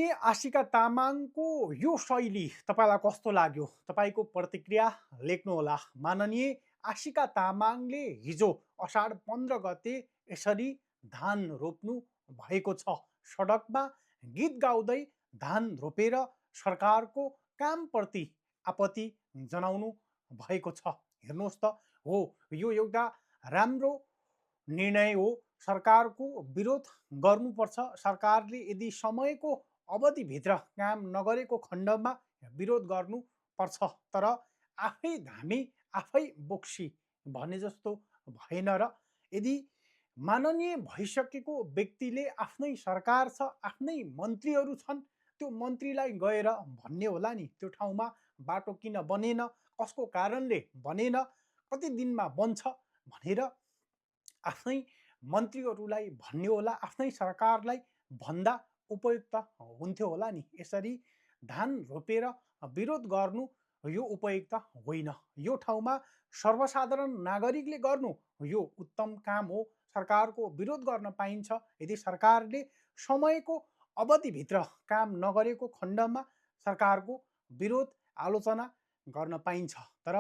आशिका तामाङको यो शैली तपाईँलाई कस्तो लाग्यो? तपाईँको प्रतिक्रिया लेख्नुहोला। माननीय आशिका तामाङले हिजो असाढ 15 गते यसरी धान रोप्नु भएको छ। सडकमा गीत गाउँदै धान रोपेर सरकारको कामप्रति आपत्ति जनाउनु भएको छ। हेर्नुहोस् त, हो यो एउटा राम्रो निर्णय हो। सरकारको विरोध गर्नुपर्छ। सरकारले यदि समयको अवधिभित्र काम नगरेको खण्डमा विरोध गर्नुपर्छ। तर आफै धामी आफै बोक्सी भने जस्तो भएन र यदि माननीय भइसकेको व्यक्तिले आफ्नै सरकार छ, आफ्नै मन्त्रीहरू छन्, त्यो मन्त्रीलाई गएर भन्ने होला नि त्यो ठाउँमा बाटो किन बनेन, कसको कारणले बनेन, कति दिनमा बन्छ भनेर आफ्नै मन्त्रीहरूलाई भन्ने होला, आफ्नै सरकारलाई भन्दा उपयुक्त हुन्थ्यो होला नि। यसरी धान रोपेर विरोध गर्नु यो उपयुक्त होइन। यो ठाउँमा सर्वसाधारण नागरिकले गर्नु यो उत्तम काम हो। सरकारको विरोध गर्न पाइन्छ। यदि सरकारले समयको अवधिभित्र काम नगरेको खण्डमा सरकारको विरोध आलोचना गर्न पाइन्छ। तर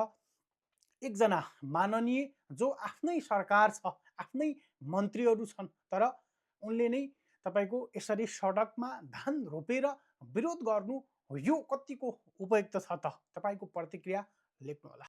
एकजना माननीय जो आफ्नै सरकार छ, आफ्नै मन्त्रीहरू छन्, तर उनले नै तपाईँको यसरी सडकमा धान रोपेर विरोध गर्नु यो कतिको उपयुक्त छ त? तपाईँको प्रतिक्रिया लेख्नुहोला।